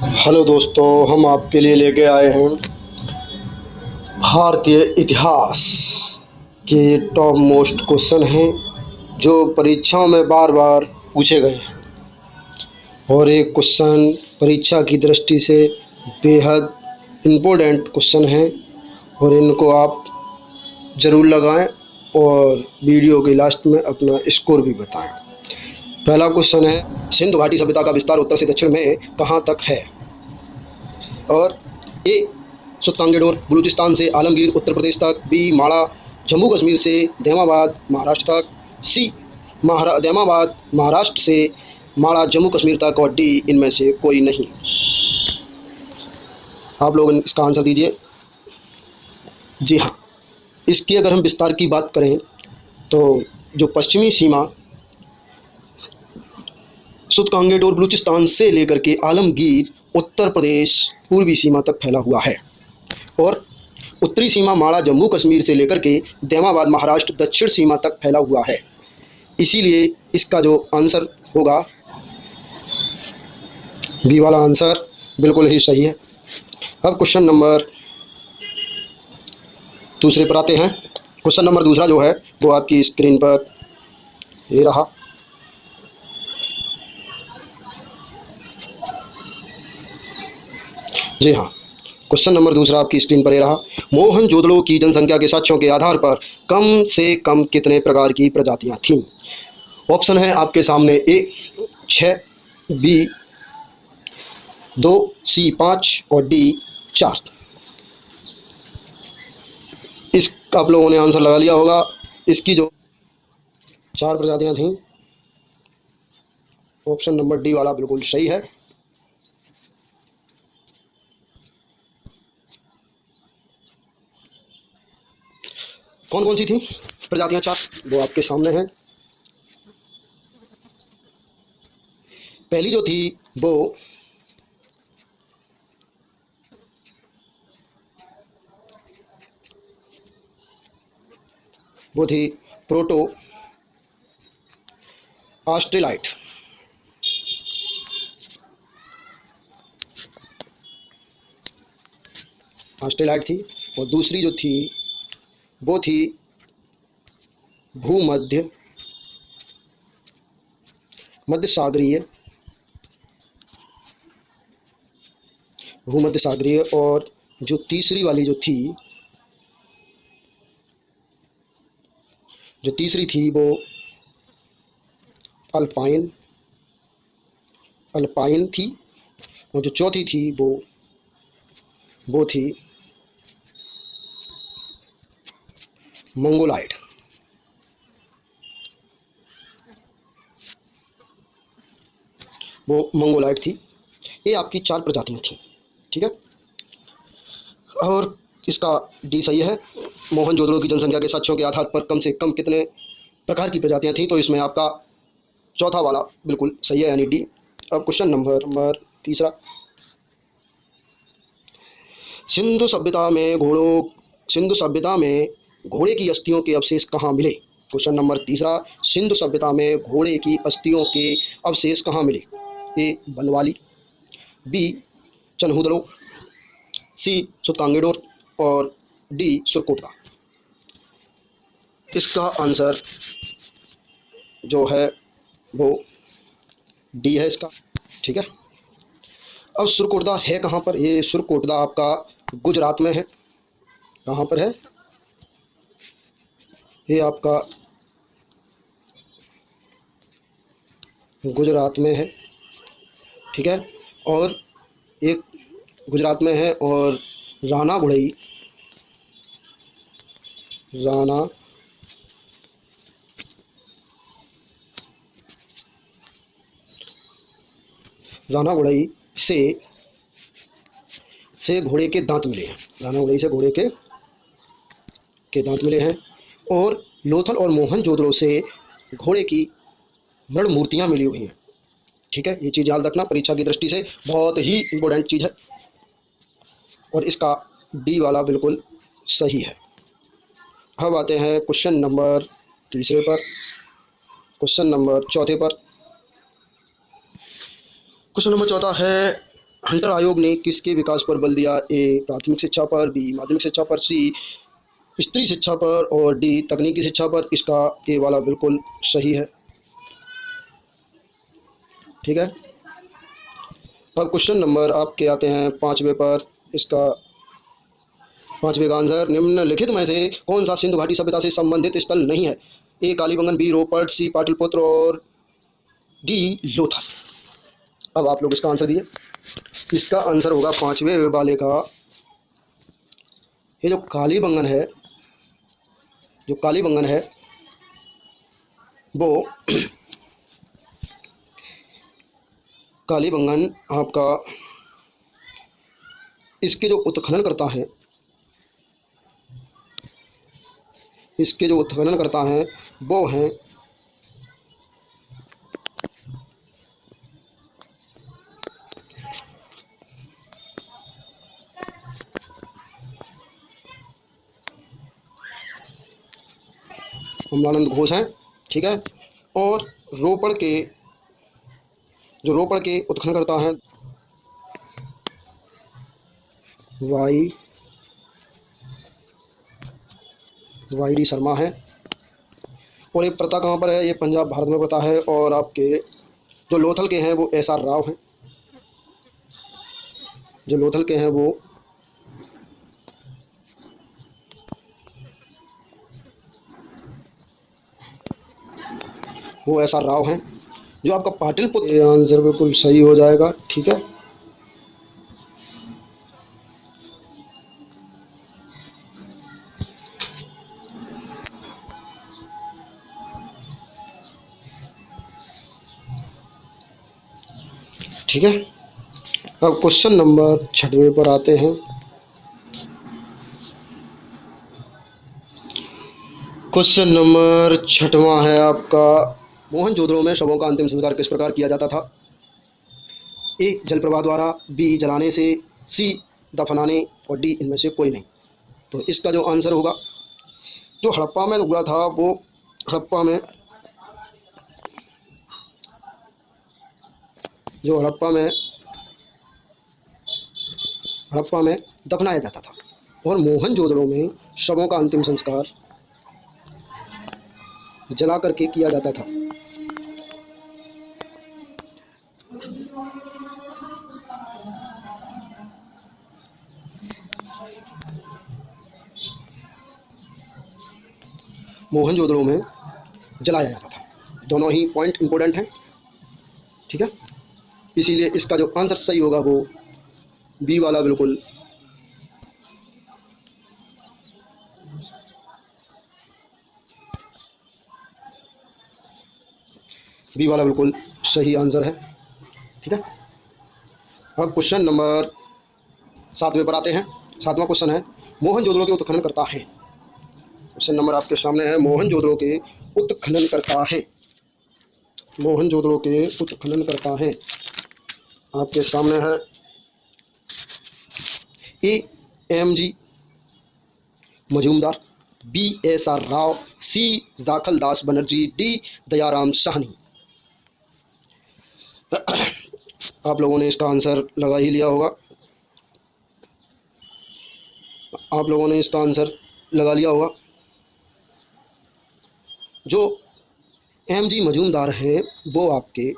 Hello दोस्तों, हम आपके लिए लेके आए हैं भारतीय इतिहास के टॉप मोस्ट क्वेश्चन हैं जो परीक्षाओं में बार बार पूछे गए हैं। और एक क्वेश्चन परीक्षा की दृष्टि से बेहद इम्पोर्टेंट क्वेश्चन है और इनको आप ज़रूर लगाएं और वीडियो के लास्ट में अपना स्कोर भी बताएं। पहला क्वेश्चन है, सिंधु घाटी सभ्यता का विस्तार उत्तर से दक्षिण में कहाँ तक है? और ए सुत्तांगेडोर बलूचिस्तान से आलमगीर उत्तर प्रदेश तक, बी माड़ा जम्मू कश्मीर से देमाबाद महाराष्ट्र तक, सी देमाबाद महाराष्ट्र से माड़ा जम्मू कश्मीर तक, और डी इनमें से कोई नहीं। आप लोग इसका आंसर दीजिए। जी हाँ, इसकी अगर हम विस्तार की बात करें तो जो पश्चिमी सीमा सुत्तांगेडोर बलूचिस्तान से लेकर के आलमगीर उत्तर प्रदेश पूर्वी सीमा तक फैला हुआ है और उत्तरी सीमा माड़ा जम्मू कश्मीर से लेकर के देमाबाद महाराष्ट्र दक्षिण सीमा तक फैला हुआ है। इसीलिए इसका जो आंसर होगा बी वाला आंसर बिल्कुल ही सही है। अब क्वेश्चन नंबर दूसरे पर आते हैं। क्वेश्चन नंबर दूसरा जो है वो आपकी स्क्रीन पर ये रहा। जी हाँ, क्वेश्चन नंबर दूसरा आपकी स्क्रीन पर ये रहा। मोहनजोदड़ो की जनसंख्या के साक्ष्यों के आधार पर कम से कम कितने प्रकार की प्रजातियां थीं? ऑप्शन है आपके सामने, ए 6, बी 2, सी 5 और डी 4। इस आप लोगों ने आंसर लगा लिया होगा। इसकी जो 4 प्रजातियां थीं, ऑप्शन नंबर डी वाला बिल्कुल सही है। कौन कौन सी थी प्रजातियां 4? वो आपके सामने हैं। पहली जो थी वो थी प्रोटो ऑस्ट्रेलाइट। ऑस्ट्रेलाइट थी। और दूसरी जो थी वो थी भूमध्य मध्य सागरीय भूमध्य सागरीय। और जो तीसरी वाली जो तीसरी थी वो अल्पाइन अल्पाइन थी। और जो चौथी थी वो थी मंगोलाइड। वो मंगोलाइड थी। ये आपकी 4 प्रजातियां थी। ठीक है, और इसका डी सही है। मोहनजोदड़ो की जनसंख्या के साक्ष्यों के आधार पर कम से कम कितने प्रकार की प्रजातियां थी, तो इसमें आपका चौथा वाला बिल्कुल सही है, यानी डी। अब क्वेश्चन नंबर तीसरा। सिंधु सभ्यता में घोड़े की अस्थियों के अवशेष कहाँ मिले? क्वेश्चन नंबर तीसरा, सिंधु सभ्यता में घोड़े की अस्थियों के अवशेष कहाँ मिले? ए बनवाली, बी चनहुदड़ो, सी सुत्तांगेडोर और डी सुरकोटदा। इसका आंसर जो है वो डी है इसका। ठीक है, अब सुरकोटदा है कहाँ पर? ये सुरकोटदा आपका गुजरात में है। कहाँ पर है? ये आपका गुजरात में है। ठीक है, और एक गुजरात में है। और राना गुड़ई से घोड़े के दांत मिले हैं। राना गुड़ई से घोड़े के दांत मिले हैं। और लोथल और मोहनजोदड़ो से घोड़े की मृण मूर्तियां मिली हुई हैं। ठीक है, ये चीज़ याद रखना, परीक्षा की दृष्टि से बहुत ही इम्पोर्टेंट चीज़ है। और इसका डी वाला बिल्कुल सही है। अब आते हैं क्वेश्चन नंबर तीसरे पर। क्वेश्चन नंबर चौथे पर। क्वेश्चन नंबर चौथा है, हंटर आयोग ने किसके विकास पर बल दिया? ए प्राथमिक शिक्षा पर, बी माध्यमिक शिक्षा पर, सी स्त्री शिक्षा पर और डी तकनीकी शिक्षा पर। इसका ए वाला बिल्कुल सही है। ठीक है। अब क्वेश्चन नंबर आपके आते हैं 5वें पर। इसका 5वें का आंसर, निम्नलिखित में से कौन सा सिंधु घाटी सभ्यता से संबंधित स्थल नहीं है? ए कालीबंगन, बी रोपड़, सी पाटलिपुत्र और डी लोथल। अब आप लोग इसका आंसर दिए। इसका आंसर होगा 5वें वाले का, ये जो कालीबंगन है, जो कालीबंगन है वो कालीबंगन आपका, इसके जो उत्खनन करता है, इसके जो उत्खनन करता है वो हैं अमलानंद घोष हैं। ठीक है। और रोपड़ के, जो रोपड़ के उत्खनन करता है वाई डी शर्मा है। और ये प्रता कहाँ पर है? ये पंजाब भारत में पड़ता है। और आपके जो लोथल के हैं वो एस आर राव हैं। जो लोथल के हैं वो एस आर राव हैं। जो आपका पाटिलपुत्र, ये आंसर बिल्कुल सही हो जाएगा। ठीक है। ठीक है। अब क्वेश्चन नंबर 6वें पर आते हैं। क्वेश्चन नंबर 6वां है आपका, मोहनजोदड़ो में शवों का अंतिम संस्कार किस प्रकार किया जाता था? ए जल प्रवाह द्वारा, बी जलाने से, सी दफनाने और डी इनमें से कोई नहीं। तो इसका जो आंसर होगा, जो हड़प्पा में हुआ था वो हड़प्पा में, जो हड़प्पा में दफनाया जाता था। और मोहनजोदड़ो में शवों का अंतिम संस्कार जला करके किया जाता था। मोहनजोदड़ो में जलाया जाता था। दोनों ही पॉइंट इंपॉर्टेंट हैं। ठीक है। इसीलिए इसका जो आंसर सही होगा वो बी वाला बिल्कुल सही आंसर है। ठीक है। अब क्वेश्चन नंबर 7वें पर आते हैं। 7वां क्वेश्चन है, मोहनजोदड़ो के उत्खनन करता है। क्वेश्चन नंबर आपके सामने है, मोहनजोदड़ो के उत्खनन करता है। मोहनजोदड़ो के उत्खनन करता है आपके सामने है A M G Majumdar, B S R Rao, C Dakhal Das Banerjee, D Dayaram Sahni. आप लोगों ने इसका आंसर लगा ही लिया होगा। आप लोगों ने इसका आंसर लगा लिया होगा। जो एम जी मजूमदार हैं वो आपके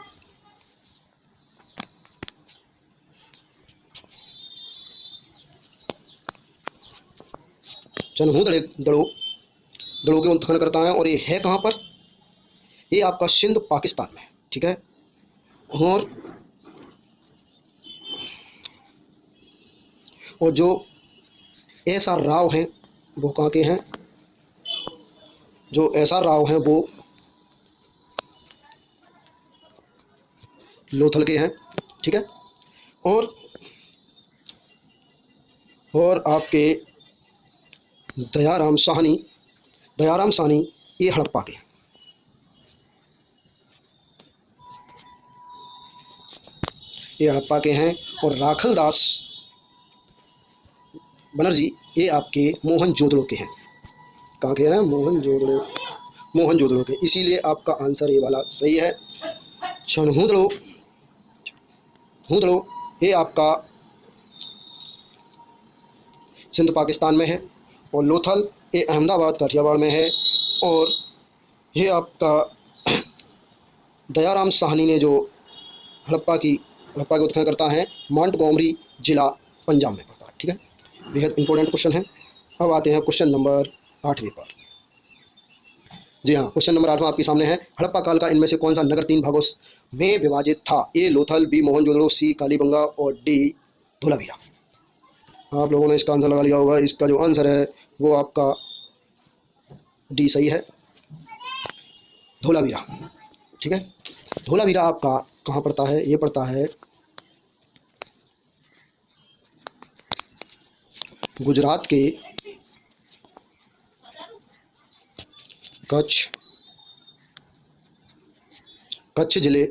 चनहूदड़ो दड़ों के उत्खनन करता है। और ये है कहाँ पर? ये आपका सिंध पाकिस्तान में। ठीक है। और जो एस आर राव हैं वो कहाँ के हैं? जो एस आर राव हैं वो लोथल के हैं। ठीक है। और आपके दयाराम साहनी ये हड़प्पा के। ये हड़प्पा के हैं। और राखल दास बनर्जी ये आपके मोहनजोदड़ो के हैं। कहाँ के हैं? मोहनजोदड़ो के। इसीलिए आपका आंसर ये वाला सही है। चनहूदड़ो ये आपका सिंध पाकिस्तान में है, और लोथल ये अहमदाबाद काठियावाड़ में है, और ये आपका दयाराम साहनी ने जो हड़प्पा के उत्खनन करता है मोंटगोमरी जिला पंजाब में पड़ता है। ठीक है, बेहद इंपॉर्टेंट क्वेश्चन है। अब आते हैं क्वेश्चन नंबर 8वें पर। जी हाँ, क्वेश्चन नंबर 8 आपके सामने है, हड़प्पा काल का इनमें से कौन सा नगर 3 भागों में विभाजित था? ए लोथल, बी मोहनजोदड़ो, सी कालीबंगा और डी धोलावीरा। आप लोगों ने इसका आंसर लगा लिया होगा। इसका जो आंसर है वो आपका डी सही है, धोलावीरा। ठीक है, धोलावीरा आपका कहाँ पड़ता है? ये पड़ता है गुजरात के कच्छ जिले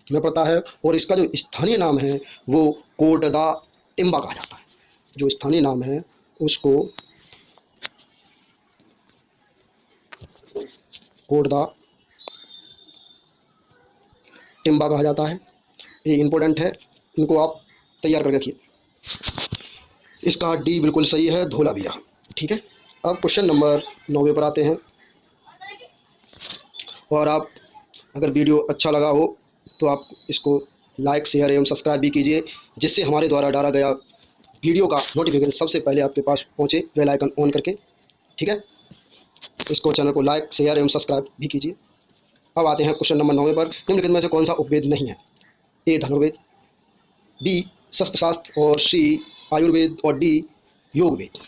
में पड़ता है, और इसका जो स्थानीय नाम है वो कोटदा टिम्बा कहा जाता है। जो स्थानीय नाम है उसको कोटदा टिम्बा कहा जाता है। ये इंपॉर्टेंट है, इनको आप तैयार करके रखिए। इसका डी बिल्कुल सही है, धोलावीरा। ठीक है, अब क्वेश्चन नंबर 9 पर आते हैं। और आप अगर वीडियो अच्छा लगा हो तो आप इसको लाइक, शेयर एवं सब्सक्राइब भी कीजिए, जिससे हमारे द्वारा डाला गया वीडियो का नोटिफिकेशन सबसे पहले आपके पास पहुंचे, बेल आइकन ऑन करके। ठीक है, इसको चैनल को लाइक, शेयर एवं सब्सक्राइब भी कीजिए। अब आते हैं क्वेश्चन नंबर 9 पर। निम्नलिखित में से कौन सा उपवेद नहीं है? ए धनुर्वेद, बी शस्त्रशास्त्र, और सी आयुर्वेद, और डी योगवेद।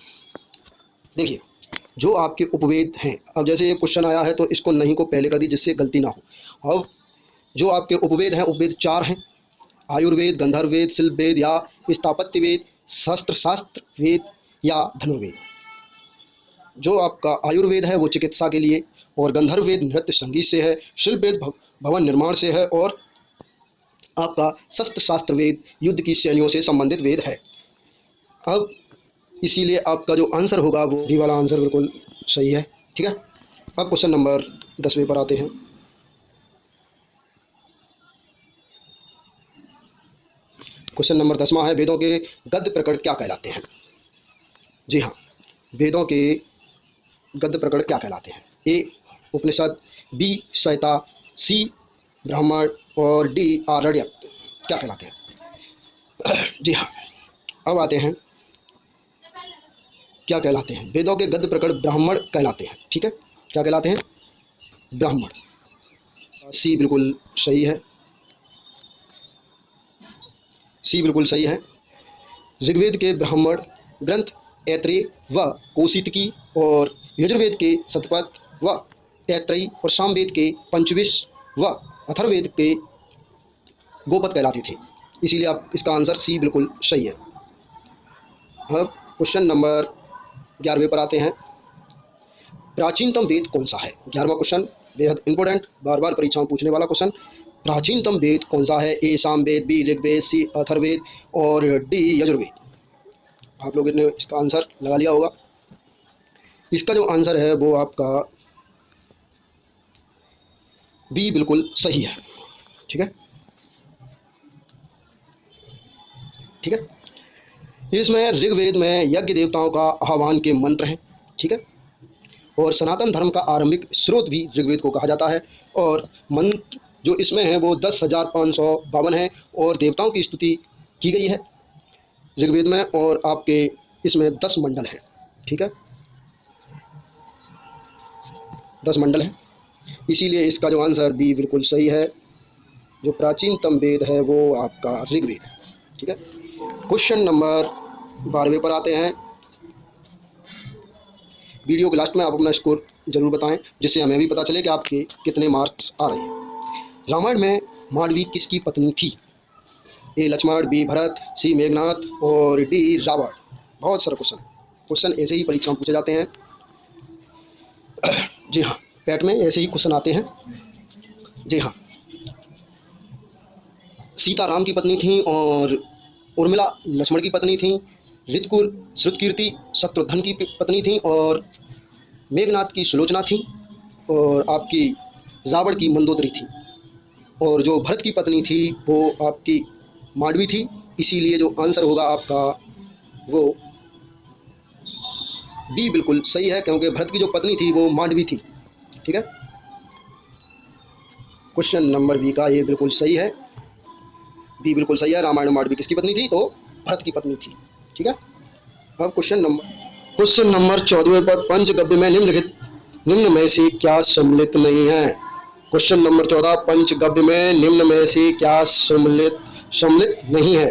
देखिए, जो आपके उपवेद हैं, अब जैसे ये क्वेश्चन आया है तो इसको नहीं को पहले कर दी जिससे गलती ना हो। अब जो आपके उपवेद हैं, उपवेद 4 हैं: आयुर्वेद, गंधर्ववेद, शिल्पवेद या स्थापत्यवेद, शस्त्रशास्त्र वेद या धनुर्वेद। जो आपका आयुर्वेद है वो चिकित्सा के लिए, और गंधर्ववेद नृत्य संगीत से है, शिल्पवेद भवन निर्माण से है, और आपका शस्त्रशास्त्र वेद युद्ध की श्रेणियों से संबंधित वेद है। अब इसीलिए आपका जो आंसर होगा वो डी वाला आंसर बिल्कुल सही है। ठीक है, अब क्वेश्चन नंबर 10वें पर आते हैं। क्वेश्चन नंबर 10वां है, वेदों के गद्य प्रकरण क्या कहलाते हैं? जी हाँ, वेदों के गद्य प्रकरण क्या कहलाते हैं? ए उपनिषद, बी संहिता, सी ब्राह्मण, और डी आरण्यक क्या कहलाते हैं? जी हाँ, अब आते हैं क्या कहलाते हैं। वेदों के गद्य प्रकरण ब्राह्मण कहलाते हैं। ठीक है, क्या कहलाते हैं? ब्राह्मण। सी बिल्कुल सही है, सी बिल्कुल सही है। ऋग्वेद के ब्राह्मण ग्रंथ ऐत्रेय व कौशितकी, और यजुर्वेद के शतपथ व तैत्तरीय, और सामवेद के पंचविश व अथर्ववेद के गोपद कहलाते थे। इसीलिए आप इसका आंसर सी बिल्कुल सही है। अब क्वेश्चन नंबर 11वें पर आते हैं। प्राचीनतम वेद कौन सा है? 11वां क्वेश्चन बेहद इंपॉर्टेंट, बार बार परीक्षाओं में पूछने वाला क्वेश्चन। प्राचीनतम वेद कौन सा है? ए सामवेद, बी ऋग्वेद, सी अथर्ववेद, और डी यजुर्वेद। आप लोगों ने इसका आंसर लगा लिया होगा। इसका जो आंसर है वो आपका बी बिल्कुल सही है। ठीक है, ठीक है। इसमें ऋग्वेद में यज्ञ देवताओं का आह्वान के मंत्र हैं। ठीक है, और सनातन धर्म का आरंभिक स्रोत भी ऋग्वेद को कहा जाता है, और मंत्र जो इसमें है वो 10,552 है, और देवताओं की स्तुति की गई है ऋग्वेद में, और आपके इसमें 10 मंडल हैं। ठीक है, 10 मंडल हैं, इसीलिए इसका जो आंसर बी बिल्कुल सही है। जो प्राचीनतम वेद है वो आपका ऋग्वेद है। ठीक है, क्वेश्चन नंबर 12वें पर आते हैं। वीडियो के लास्ट में आप अपना स्कोर जरूर बताएं, जिससे हमें भी पता चले कि आपके कितने मार्क्स आ रहे हैं। रामायण में मांडवी किसकी पत्नी थी? ए लक्ष्मण, बी भरत, सी मेघनाथ, और डी रावण। बहुत सारा क्वेश्चन ऐसे ही परीक्षा में पूछे जाते हैं। जी हाँ, पैट में ऐसे ही क्वेश्चन आते हैं। जी हाँ, सीता राम की पत्नी थी, और उर्मिला लक्ष्मण की पत्नी थी, ऋतकुर श्रुतकीर्ति शत्रुघ्न की पत्नी थी, और मेघनाथ की सुलोचना थी, और आपकी रावण की मंदोदरी थी, और जो भरत की पत्नी थी वो आपकी मांडवी थी, इसीलिए जो आंसर होगा आपका वो बी बिल्कुल सही है, क्योंकि भरत की जो पत्नी थी वो मांडवी थी। ठीक है, क्वेश्चन नंबर बी का ये बिल्कुल सही है, बी बिल्कुल सही है। रामायण मांडवी किसकी पत्नी थी? तो भरत की पत्नी थी। ठीक है, अब क्वेश्चन नंबर 14 पर पंचगव्य में निम्न में से क्या सम्मिलित नहीं है? क्वेश्चन नंबर 14, पंचगव्य में निम्न में से क्या सम्मिलित नहीं है?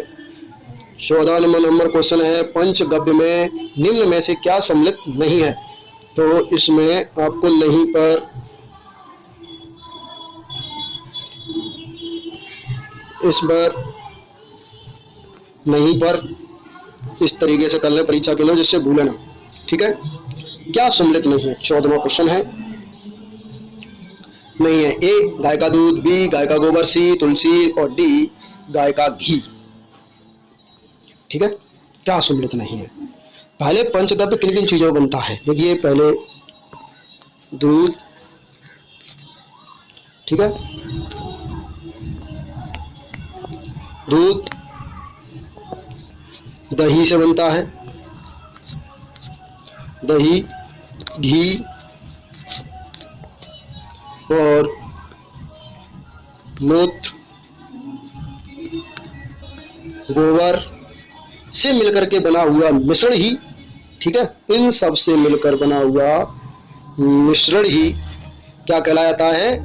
14 नंबर क्वेश्चन है, पंचगव्य में निम्न में से क्या सम्मिलित नहीं है? तो इसमें आपको नहीं पर इस तरीके से कर ले परीक्षा के लिए, जिससे भूले ना। ठीक है, क्या सम्मिलित नहीं है? 14वां क्वेश्चन है, नहीं है। ए गाय का दूध, बी गाय का गोबर, सी तुलसी और डी गाय का घी। ठीक है, क्या सम्मिलित नहीं है? पहले पंचगव्य किन किन चीजों में बनता है? देखिए, पहले दूध, ठीक है, दूध दही से बनता है, दही, घी और मूत्र, गोबर से मिलकर के बना हुआ मिश्रण ही, ठीक है, इन सब से मिलकर बना हुआ मिश्रण ही क्या कहलाता है?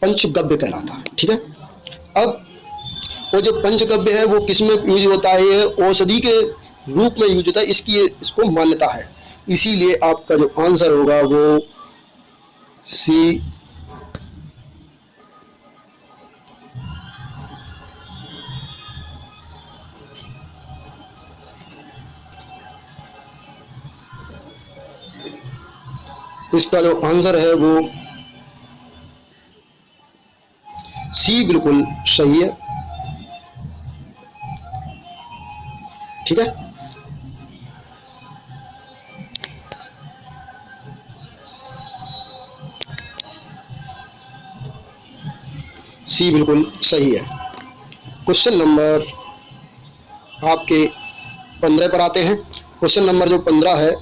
पंचगव्य कहलाता है। ठीक है, अब वो जो पंचगव्य है वो किसमें यूज होता है? ये औषधि के रूप में यूज होता है, इसको मान्यता है। इसीलिए आपका जो आंसर होगा वो सी इसका जो आंसर है वो सी बिल्कुल सही है। ठीक है, सी बिल्कुल सही है। क्वेश्चन नंबर आपके 15 पर आते हैं। क्वेश्चन नंबर जो 15 है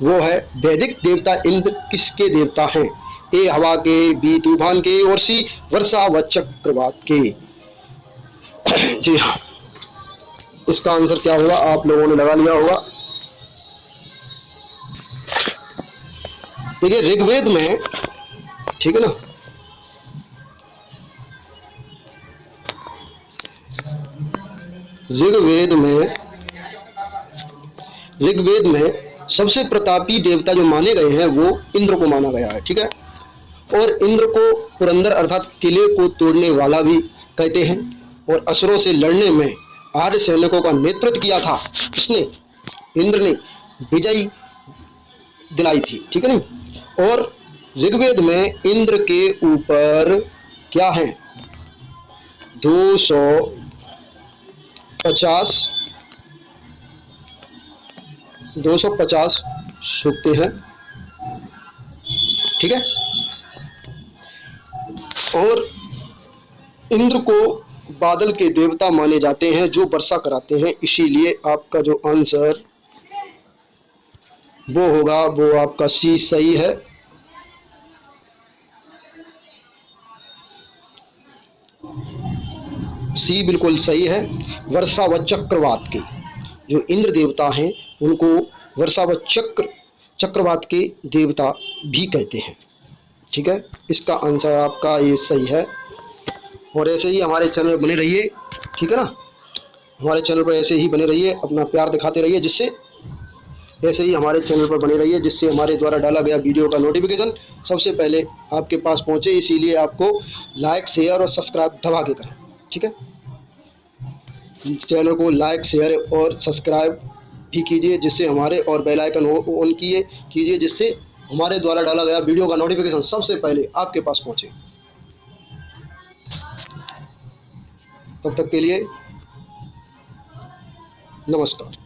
वो है, वैदिक देवता इंद्र किसके देवता हैं? ए हवा के, बी तूफान के और सी वर्षा व चक्रवात के। जी हाँ, इसका आंसर क्या होगा? आप लोगों ने लगा लिया होगा। देखिए, ऋग्वेद में, ठीक है ना, ऋग्वेद में सबसे प्रतापी देवता जो माने गए हैं वो इंद्र को माना गया है। ठीक है, और इंद्र को पुरंदर अर्थात किले को तोड़ने वाला भी कहते हैं, और असुरों से लड़ने में आर्य सैनिकों का नेतृत्व किया था किसने? इंद्र ने विजय दिलाई थी। ठीक है नहीं, और ऋग्वेद में इंद्र के ऊपर क्या है? 250 सूक्ति हैं। ठीक है, और इंद्र को बादल के देवता माने जाते हैं जो वर्षा कराते हैं। इसीलिए आपका जो आंसर वो होगा वो आपका सी सही है। सी बिल्कुल सही है। वर्षा व चक्रवात के जो इंद्र देवता हैं उनको वर्षा व चक्रवात के देवता भी कहते हैं। ठीक है, इसका आंसर आपका ये सही है। और ऐसे ही हमारे चैनल पर बने रहिए। ठीक है ना, हमारे चैनल पर ऐसे ही बने रहिए, अपना प्यार दिखाते रहिए, जिससे ऐसे ही हमारे चैनल पर बने रहिए, जिससे हमारे द्वारा डाला गया वीडियो का नोटिफिकेशन सबसे पहले आपके पास पहुंचे। इसीलिए आपको लाइक, शेयर और सब्सक्राइब दबा के करें। ठीक है, चैनल को लाइक, शेयर और सब्सक्राइब भी कीजिए, जिससे हमारे, और बेल आइकन ऑन कीजिए, जिससे हमारे द्वारा डाला गया वीडियो का नोटिफिकेशन सबसे पहले आपके पास पहुंचे। तब तक के लिए नमस्कार।